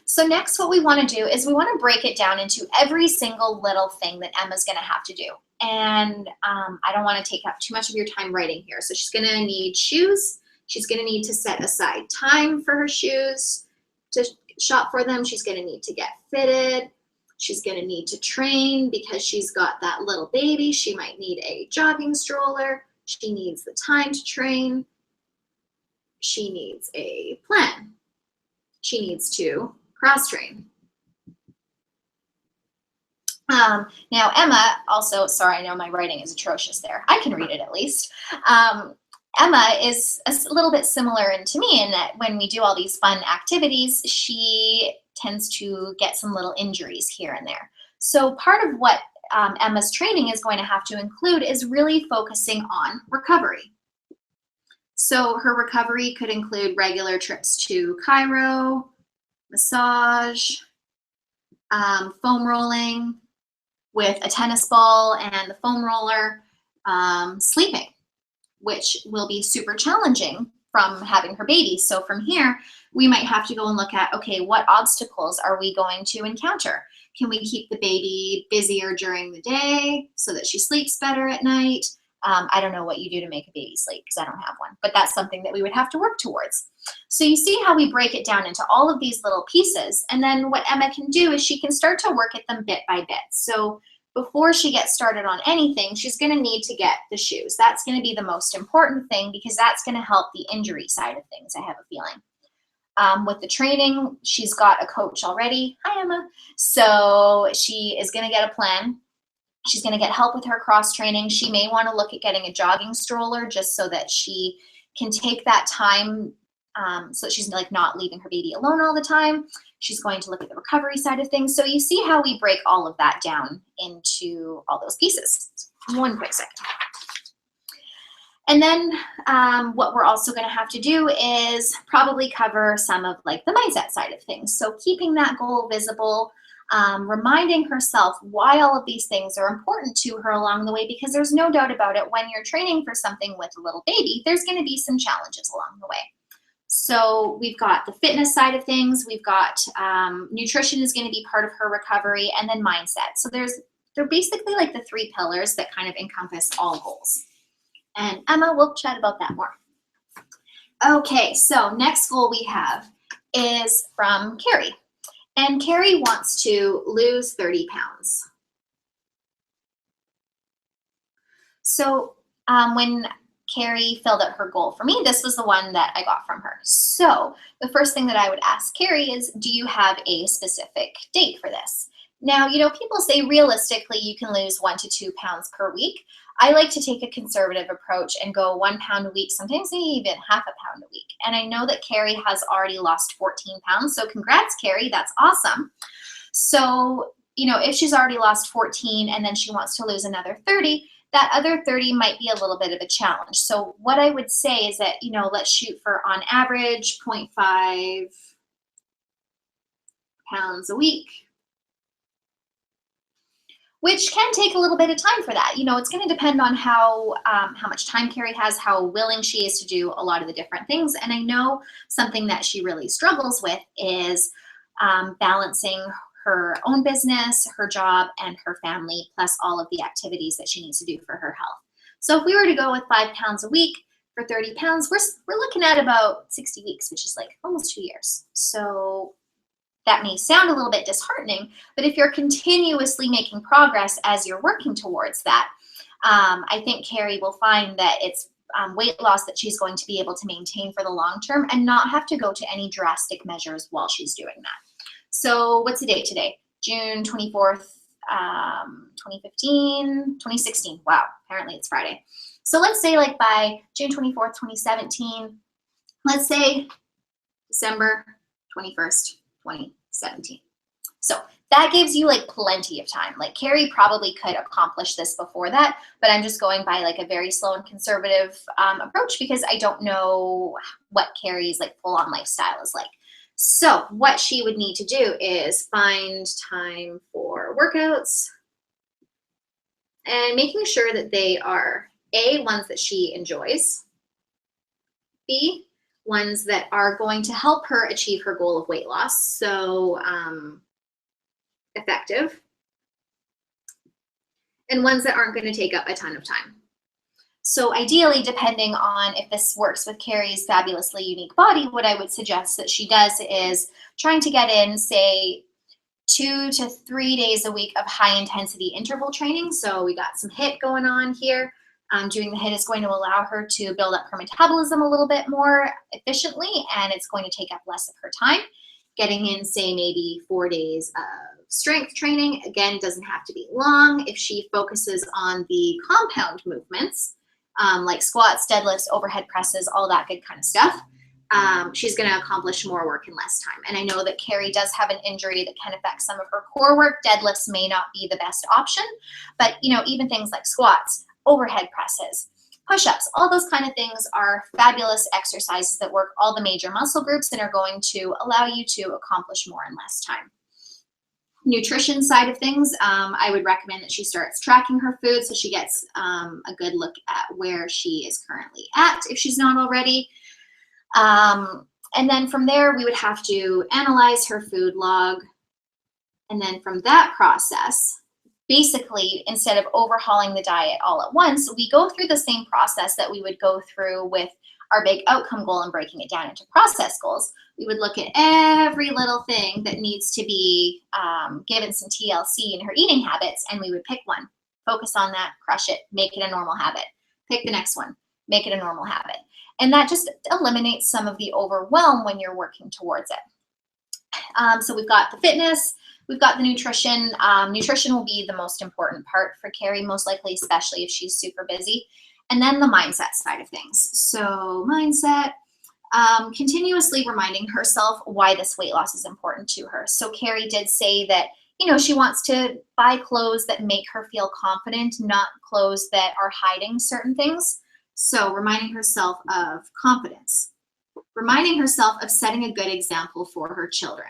Speaker 1: So next, what we want to do is we want to break it down into every single little thing that Emma's going to have to do. And I don't want to take up too much of your time writing here. So she's going to need shoes. She's going to need to set aside time for her shoes to shop for them. She's going to need to get fitted. She's going to need to train because she's got that little baby. She might need a jogging stroller. She needs the time to train. She needs a plan. She needs to cross-train. Now, Emma also, sorry, I know my writing is atrocious there. I can read it at least. Emma is a little bit similar to me in that when we do all these fun activities, she tends to get some little injuries here and there. So part of what Emma's training is going to have to include is really focusing on recovery. So her recovery could include regular trips to chiro, massage, foam rolling with a tennis ball and the foam roller, sleeping, which will be super challenging from having her baby. So from here, we might have to go and look at, okay, what obstacles are we going to encounter? Can we keep the baby busier during the day so that she sleeps better at night? I don't know what you do to make a baby sleep because I don't have one, but that's something that we would have to work towards. So you see how we break it down into all of these little pieces. And then what Emma can do is she can start to work at them bit by bit. So before she gets started on anything, she's going to need to get the shoes. That's going to be the most important thing because that's going to help the injury side of things, I have a feeling. With the training, she's got a coach already. Hi, Emma. So she is going to get a plan. She's going to get help with her cross training. She may want to look at getting a jogging stroller just so that she can take that time so that she's like not leaving her baby alone all the time. She's going to look at the recovery side of things. So you see how we break all of that down into all those pieces. One quick second. And then what we're also going to have to do is probably cover some of like the mindset side of things. So keeping that goal visible, reminding herself why all of these things are important to her along the way, because there's no doubt about it, when you're training for something with a little baby, there's going to be some challenges along the way. So we've got the fitness side of things, we've got nutrition is going to be part of her recovery, and then mindset. So they're basically like the three pillars that kind of encompass all goals. And Emma will chat about that more. Okay, so next goal we have is from Carrie. And Carrie wants to lose 30 pounds. So when Carrie filled out her goal for me, this was the one that I got from her. So the first thing that I would ask Carrie is, do you have a specific date for this? Now, you know, people say realistically you can lose 1 to 2 pounds per week. I like to take a conservative approach and go 1 pound a week, sometimes maybe even half a pound a week. And I know that Carrie has already lost 14 pounds. So congrats, Carrie, that's awesome. So, you know, if she's already lost 14 and then she wants to lose another 30, that other 30 might be a little bit of a challenge. So what I would say is that, you know, let's shoot for on average 0.5 pounds a week, which can take a little bit of time for that. You know, it's going to depend on how much time Carrie has, how willing she is to do a lot of the different things. And I know something that she really struggles with is balancing her own business, her job, and her family, plus all of the activities that she needs to do for her health. So if we were to go with 5 pounds a week for 30 pounds, we're looking at about 60 weeks, which is like almost 2 years. So that may sound a little bit disheartening, but if you're continuously making progress as you're working towards that, I think Carrie will find that it's weight loss that she's going to be able to maintain for the long term and not have to go to any drastic measures while she's doing that. So what's the date today? June 24th, 2015, 2016. Wow, apparently it's Friday. So let's say like by June 24th, 2017, let's say December 21st, 2017. So that gives you like plenty of time. Like Carrie probably could accomplish this before that, but I'm just going by like a very slow and conservative approach because I don't know what Carrie's like full-on lifestyle is like. So what she would need to do is find time for workouts and making sure that they are A, ones that she enjoys, B, ones that are going to help her achieve her goal of weight loss, so effective, and ones that aren't going to take up a ton of time. So ideally, depending on if this works with Carrie's fabulously unique body, what I would suggest that she does is trying to get in, say, 2 to 3 days a week of high intensity interval training. So we got some HIIT going on here. Doing the HIIT is going to allow her to build up her metabolism a little bit more efficiently, and it's going to take up less of her time. Getting in, say, maybe 4 days of strength training. Again, doesn't have to be long. If she focuses on the compound movements, like squats, deadlifts, overhead presses, all that good kind of stuff, she's going to accomplish more work in less time. And I know that Carrie does have an injury that can affect some of her core work. Deadlifts may not be the best option, but you know, even things like squats, overhead presses, push-ups, all those kind of things are fabulous exercises that work all the major muscle groups and are going to allow you to accomplish more in less time. Nutrition side of things, I would recommend that she starts tracking her food so she gets a good look at where she is currently at if she's not already. And then from there, we would have to analyze her food log. And then from that process, basically, instead of overhauling the diet all at once, we go through the same process that we would go through with our big outcome goal and breaking it down into process goals. We would look at every little thing that needs to be given some TLC in her eating habits, and we would pick one, focus on that, crush it, make it a normal habit. Pick the next one, make it a normal habit. And that just eliminates some of the overwhelm when you're working towards it. So we've got the fitness, we've got the nutrition. Nutrition will be the most important part for Carrie, most likely, especially if she's super busy. And then the mindset side of things. So mindset, continuously reminding herself why this weight loss is important to her. So Carrie did say that, she wants to buy clothes that make her feel confident, not clothes that are hiding certain things. So reminding herself of confidence, reminding herself of setting a good example for her children.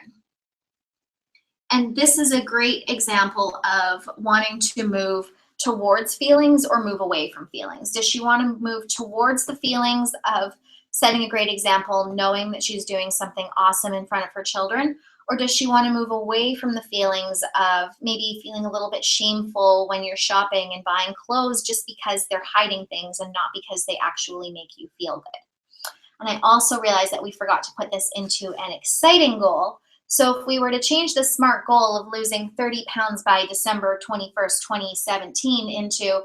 Speaker 1: And this is a great example of wanting to move towards feelings or move away from feelings. Does she want to move towards the feelings of setting a great example, knowing that she's doing something awesome in front of her children? Or does she want to move away from the feelings of maybe feeling a little bit shameful when you're shopping and buying clothes just because they're hiding things and not because they actually make you feel good? And I also realized that we forgot to put this into an exciting goal. So if we were to change the SMART goal of losing 30 pounds by December 21st, 2017 into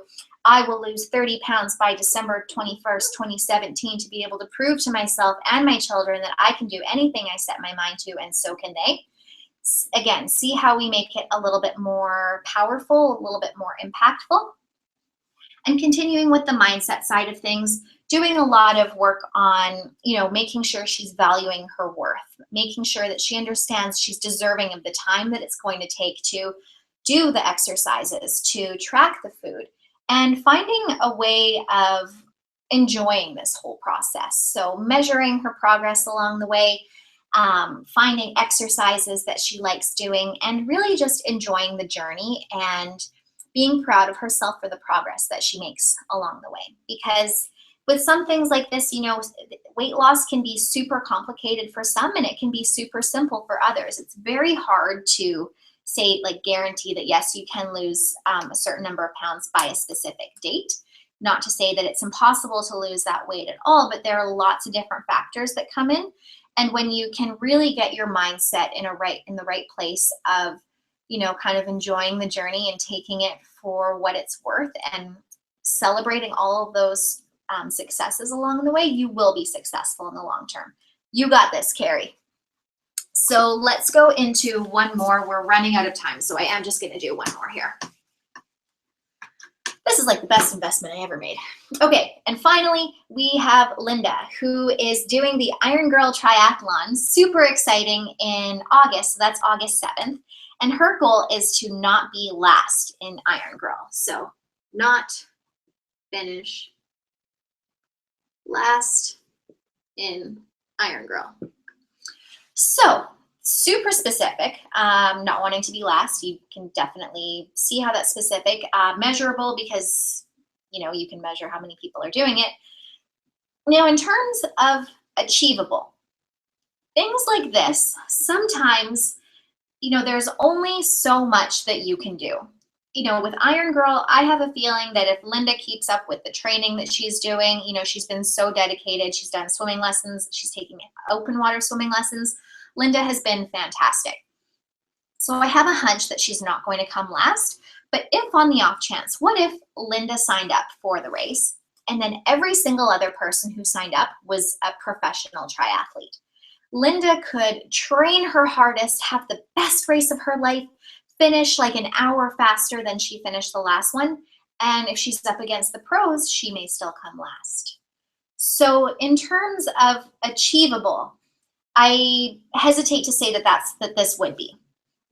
Speaker 1: I will lose 30 pounds by December 21st, 2017 to be able to prove to myself and my children that I can do anything I set my mind to, and so can they. Again, see how we make it a little bit more powerful, a little bit more impactful. And continuing with the mindset side of things, doing a lot of work on, making sure she's valuing her worth, making sure that she understands she's deserving of the time that it's going to take to do the exercises, to track the food, and finding a way of enjoying this whole process. So measuring her progress along the way, finding exercises that she likes doing, and really just enjoying the journey and being proud of herself for the progress that she makes along the way. Because with some things like this, weight loss can be super complicated for some and it can be super simple for others. It's very hard to say, guarantee that yes, you can lose a certain number of pounds by a specific date. Not to say that it's impossible to lose that weight at all, but there are lots of different factors that come in. And when you can really get your mindset in the right place of, kind of enjoying the journey and taking it for what it's worth and celebrating all of those successes along the way, you will be successful in the long term. You got this, Carrie. So let's go into one more. We're running out of time, so I am just going to do one more here. This is like the best investment I ever made. Okay, and finally, we have Linda, who is doing the Iron Girl Triathlon, super exciting, in August. So that's August 7th. And her goal is to not be last in Iron Girl. So not finish last in Iron Girl. So super specific, not wanting to be last. You can definitely see how that's specific. Measurable, because you can measure how many people are doing it. Now, in terms of achievable, things like this, sometimes there's only so much that you can do. With Iron Girl, I have a feeling that if Linda keeps up with the training that she's doing, she's been so dedicated. She's done swimming lessons. She's taking open water swimming lessons. Linda has been fantastic. So I have a hunch that she's not going to come last. But if on the off chance, what if Linda signed up for the race and then every single other person who signed up was a professional triathlete? Linda could train her hardest, have the best race of her life, finish like an hour faster than she finished the last one. And if she's up against the pros, she may still come last. So in terms of achievable, I hesitate to say that this would be.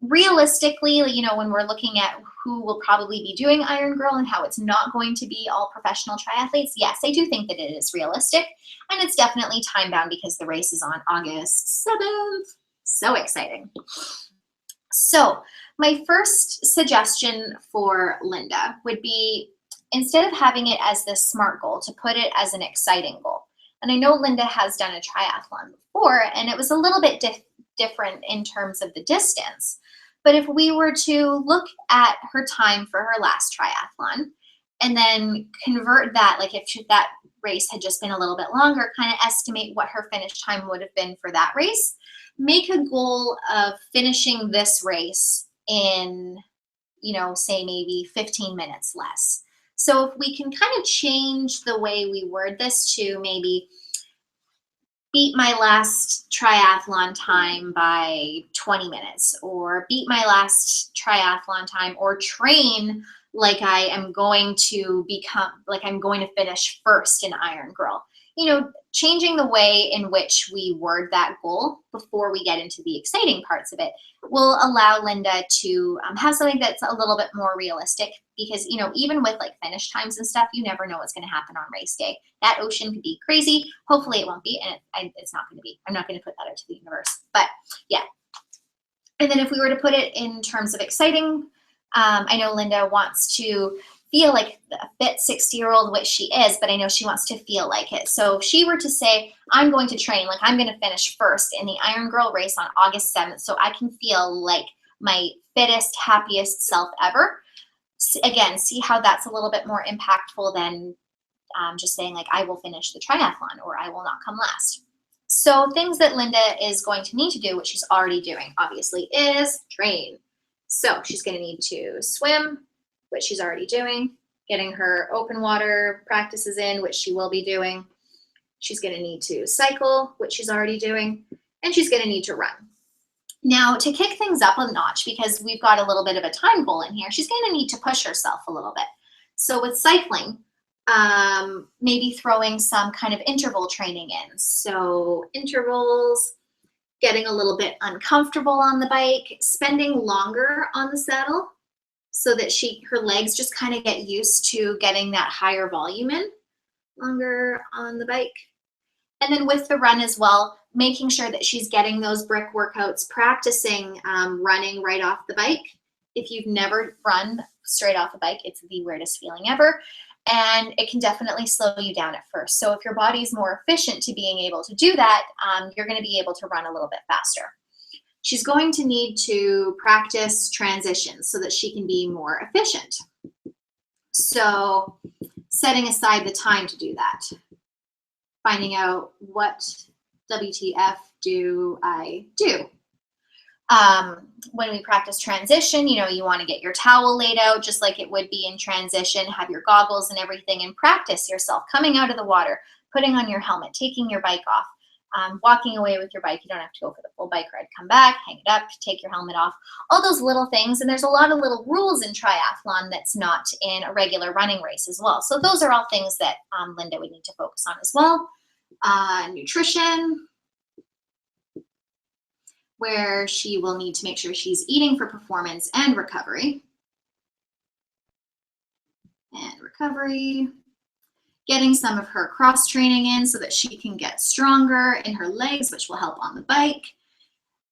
Speaker 1: Realistically, when we're looking at who will probably be doing Iron Girl and how it's not going to be all professional triathletes, yes, I do think that it is realistic. And it's definitely time-bound because the race is on August 7th. So exciting. So my first suggestion for Linda would be, instead of having it as this SMART goal, to put it as an exciting goal. And I know Linda has done a triathlon before, and it was a little bit different in terms of the distance. But if we were to look at her time for her last triathlon and then convert that, like if that race had just been a little bit longer, kind of estimate what her finish time would have been for that race, make a goal of finishing this race in, say maybe 15 minutes less. So if we can kind of change the way we word this to maybe beat my last triathlon time by 20 minutes, or beat my last triathlon time, or train like I am going to I'm going to finish first in Iron Girl. Changing the way in which we word that goal before we get into the exciting parts of it will allow Linda to have something that's a little bit more realistic, because, even with like finish times and stuff, you never know what's going to happen on race day. That ocean could be crazy. Hopefully it won't be, and it's not going to be. I'm not going to put that out to the universe, but yeah. And then if we were to put it in terms of exciting, I know Linda wants to feel like a fit 60-year-old, which she is, but I know she wants to feel like it. So if she were to say, I'm going to train, like I'm going to finish first in the Iron Girl race on August 7th, so I can feel like my fittest, happiest self ever. Again, see how that's a little bit more impactful than just saying like, I will finish the triathlon or I will not come last. So things that Linda is going to need to do, which she's already doing, obviously, is train. So she's going to need to swim, which she's already doing, getting her open water practices in, which she will be doing. She's going to need to cycle, which she's already doing, and she's going to need to run. Now, to kick things up a notch, because we've got a little bit of a time goal in here, she's going to need to push herself a little bit. So with cycling, maybe throwing some kind of interval training in. So intervals, getting a little bit uncomfortable on the bike, spending longer on the saddle so that her legs just kind of get used to getting that higher volume in, longer on the bike. And then with the run as well, making sure that she's getting those brick workouts, practicing running right off the bike. If you've never run straight off a bike, it's the weirdest feeling ever. And it can definitely slow you down at first. So if your body's more efficient to being able to do that, you're going to be able to run a little bit faster. She's going to need to practice transitions so that she can be more efficient. So setting aside the time to do that. Finding out what WTF do I do. When we practice transition, you want to get your towel laid out just like it would be in transition, have your goggles and everything, and practice yourself coming out of the water, putting on your helmet, taking your bike off, walking away with your bike. You don't have to go for the full bike ride. Come back, hang it up, take your helmet off, all those little things. And there's a lot of little rules in triathlon that's not in a regular running race as well. So those are all things that Linda would need to focus on as well. Nutrition, where she will need to make sure she's eating for performance and recovery. Getting some of her cross training in so that she can get stronger in her legs, which will help on the bike.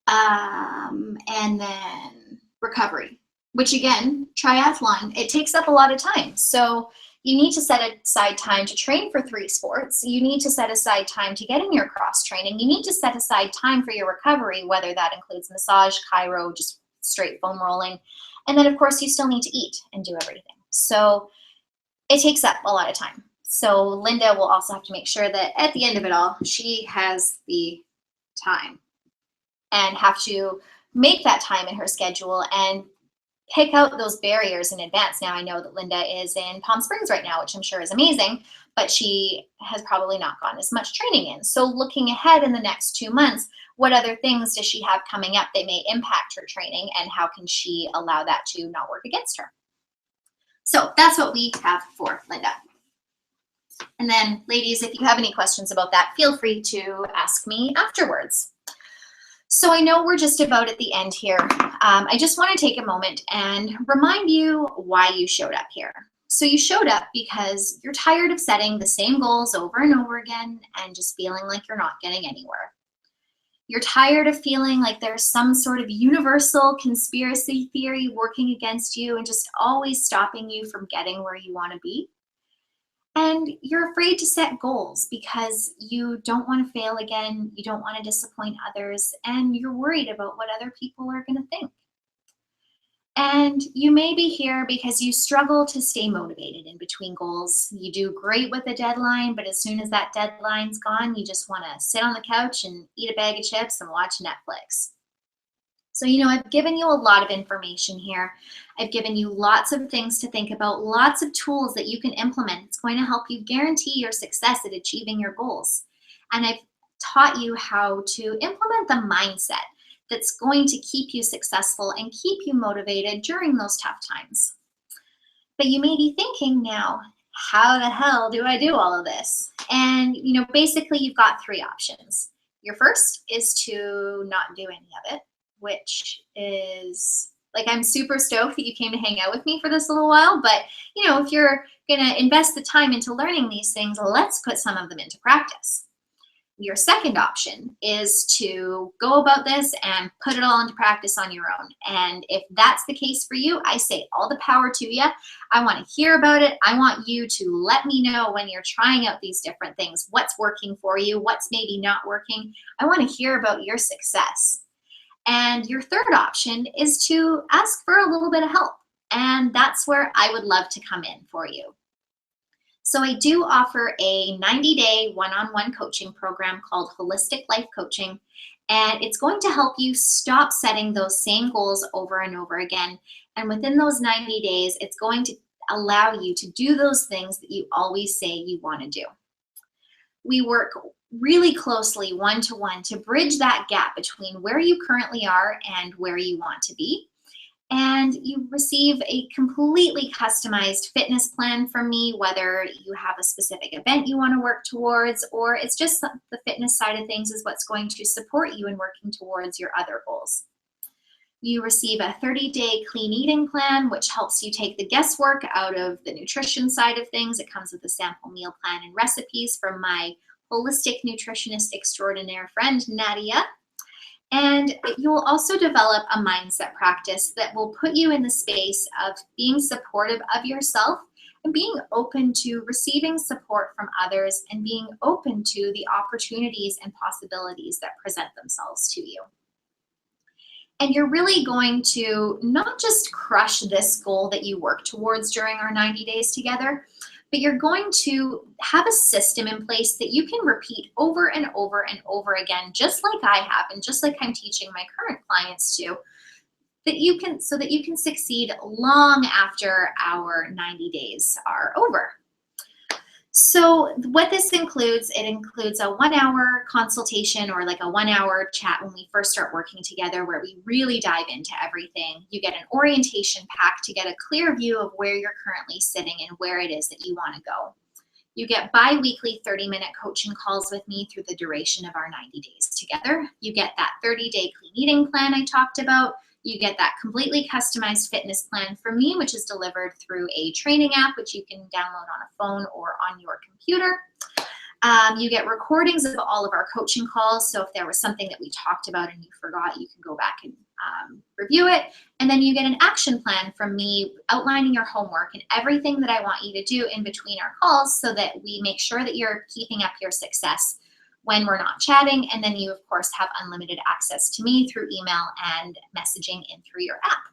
Speaker 1: And then recovery, which again, triathlon, it takes up a lot of time. So you need to set aside time to train for 3 sports. You need to set aside time to get in your cross training. You need to set aside time for your recovery, whether that includes massage, chiro, just straight foam rolling. And then of course you still need to eat and do everything. So it takes up a lot of time. So Linda will also have to make sure that at the end of it all, she has the time and have to make that time in her schedule and pick out those barriers in advance. Now, I know that Linda is in Palm Springs right now, which I'm sure is amazing, but she has probably not gotten as much training in. So looking ahead in the next 2 months, what other things does she have coming up that may impact her training, and how can she allow that to not work against her? So that's what we have for Linda. And then, ladies, if you have any questions about that, feel free to ask me afterwards. So I know we're just about at the end here. I just want to take a moment and remind you why you showed up here. So you showed up because you're tired of setting the same goals over and over again and just feeling like you're not getting anywhere. You're tired of feeling like there's some sort of universal conspiracy theory working against you and just always stopping you from getting where you want to be. And you're afraid to set goals because you don't want to fail again, you don't want to disappoint others, and you're worried about what other people are going to think. And you may be here because you struggle to stay motivated in between goals. You do great with a deadline, but as soon as that deadline's gone, you just want to sit on the couch and eat a bag of chips and watch Netflix. So, I've given you a lot of information here. I've given you lots of things to think about, lots of tools that you can implement. It's going to help you guarantee your success at achieving your goals. And I've taught you how to implement the mindset that's going to keep you successful and keep you motivated during those tough times. But you may be thinking now, how the hell do I do all of this? And, basically you've got three options. Your first is to not do any of it, which is like, I'm super stoked that you came to hang out with me for this little while. But, if you're going to invest the time into learning these things, let's put some of them into practice. Your second option is to go about this and put it all into practice on your own. And if that's the case for you, I say all the power to you. I want to hear about it. I want you to let me know when you're trying out these different things, what's working for you, what's maybe not working. I want to hear about your success. And your third option is to ask for a little bit of help. And that's where I would love to come in for you. So I do offer a 90-day one-on-one coaching program called Holistic Life Coaching, and it's going to help you stop setting those same goals over and over again. And within those 90 days, it's going to allow you to do those things that you always say you want to do. We work really closely one-to-one to bridge that gap between where you currently are and where you want to be. And you receive a completely customized fitness plan from me, whether you have a specific event you want to work towards, or it's just the fitness side of things is what's going to support you in working towards your other goals. You receive a 30-day clean eating plan, which helps you take the guesswork out of the nutrition side of things. It comes with a sample meal plan and recipes from my holistic nutritionist extraordinaire friend, Nadia. And you'll also develop a mindset practice that will put you in the space of being supportive of yourself and being open to receiving support from others and being open to the opportunities and possibilities that present themselves to you. And you're really going to not just crush this goal that you work towards during our 90 days together, but you're going to have a system in place that you can repeat over and over and over again, just like I have, and just like I'm teaching my current clients to, so that you can succeed long after our 90 days are over. So what this includes, it includes a 1-hour consultation or like a 1-hour chat when we first start working together where we really dive into everything. You get an orientation pack to get a clear view of where you're currently sitting and where it is that you want to go. You get bi-weekly 30-minute coaching calls with me through the duration of our 90 days together. You get that 30-day clean eating plan I talked about. You get that completely customized fitness plan from me, which is delivered through a training app, which you can download on a phone or on your computer. You get recordings of all of our coaching calls. So if there was something that we talked about and you forgot, you can go back and review it. And then you get an action plan from me outlining your homework and everything that I want you to do in between our calls so that we make sure that you're keeping up your success when we're not chatting. And then you, of course, have unlimited access to me through email and messaging in through your app.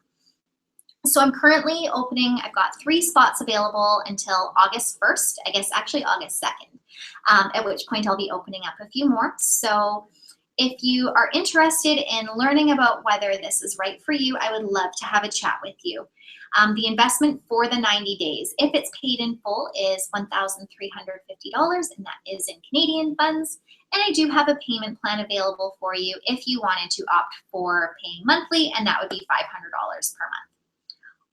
Speaker 1: So I'm currently opening, I've got 3 spots available until August 1st, I guess actually August 2nd, at which point I'll be opening up a few more. So if you are interested in learning about whether this is right for you, I would love to have a chat with you. The investment for the 90 days, if it's paid in full, is $1,350, and that is in Canadian funds. And I do have a payment plan available for you if you wanted to opt for paying monthly, and that would be $500 per month.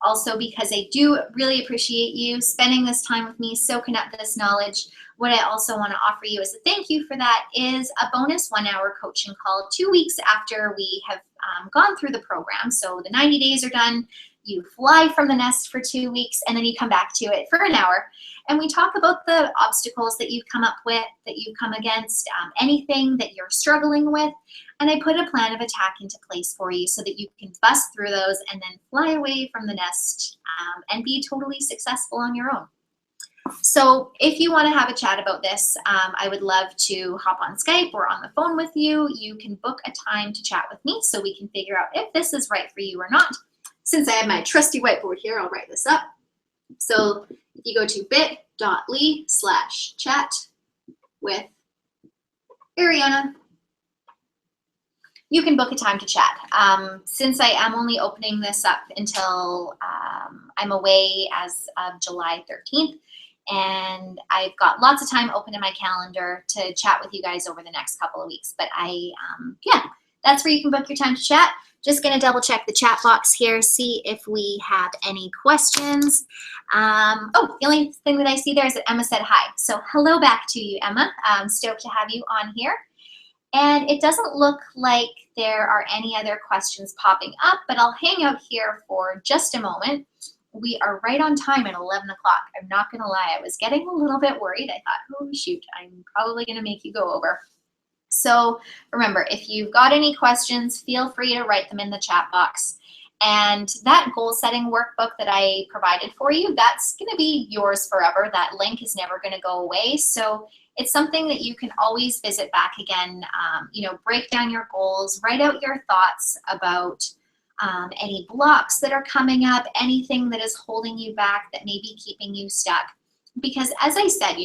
Speaker 1: Also, because I do really appreciate you spending this time with me, soaking up this knowledge, what I also want to offer you as a thank you for that is a bonus 1-hour coaching call 2 weeks after we have gone through the program. So the 90 days are done, you fly from the nest for 2 weeks, and then you come back to it for an hour. And we talk about the obstacles that you've come up with, that you've come against, anything that you're struggling with. And I put a plan of attack into place for you so that you can bust through those and then fly away from the nest and be totally successful on your own. So if you want to have a chat about this, I would love to hop on Skype or on the phone with you. You can book a time to chat with me so we can figure out if this is right for you or not.
Speaker 2: since I have my trusty whiteboard here, I'll write this up. So if you go to bit.ly/chat with Ariana,
Speaker 1: you can book a time to chat. Since I am only opening this up until I'm away as of July 13th, and I've got lots of time open in my calendar to chat with you guys over the next couple of weeks. But yeah, that's where you can book your time to chat. Just gonna double check the chat box here, see if we have any questions. Oh, the only thing that I see there is that Emma said hi. So hello back to you, Emma. I'm stoked to have you on here. And it doesn't look like there are any other questions popping up, but I'll hang out here for just a moment. We are right on time at 11 o'clock. I'm not gonna lie, I was getting a little bit worried. I thought, oh shoot, I'm probably gonna make you go over. So remember, if you've got any questions, feel free to write them in the chat box. And that goal setting workbook that I provided for you, that's gonna be yours forever. That link is never gonna go away. So it's something that you can always visit back again, break down your goals, write out your thoughts about any blocks that are coming up, anything that is holding you back that may be keeping you stuck. Because as I said,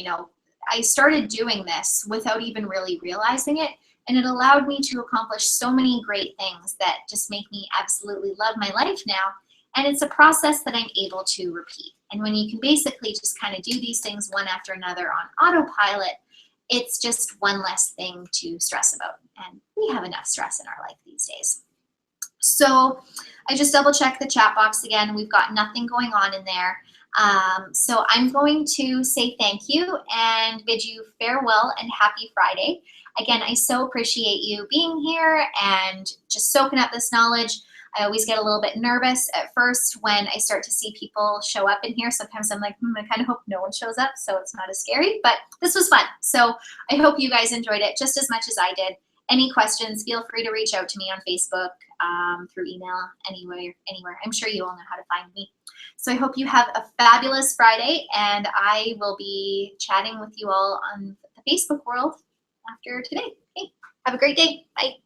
Speaker 1: I started doing this without even really realizing it, and it allowed me to accomplish so many great things that just make me absolutely love my life now. And it's a process that I'm able to repeat. And when you can basically just kind of do these things one after another on autopilot, it's just one less thing to stress about. And we have enough stress in our life these days. So I just double checked the chat box again. We've got nothing going on in there. So I'm going to say thank you and bid you farewell and happy Friday. Again, I so appreciate you being here and just soaking up this knowledge. I always get a little bit nervous at first when I start to see people show up in here. Sometimes I'm like, I kind of hope no one shows up so it's not as scary, but this was fun. So I hope you guys enjoyed it just as much as I did. Any questions, feel free to reach out to me on Facebook, through email, anywhere. I'm sure you all know how to find me. So I hope you have a fabulous Friday, and I will be chatting with you all on the Facebook world after today. Hey, have a great day. Bye.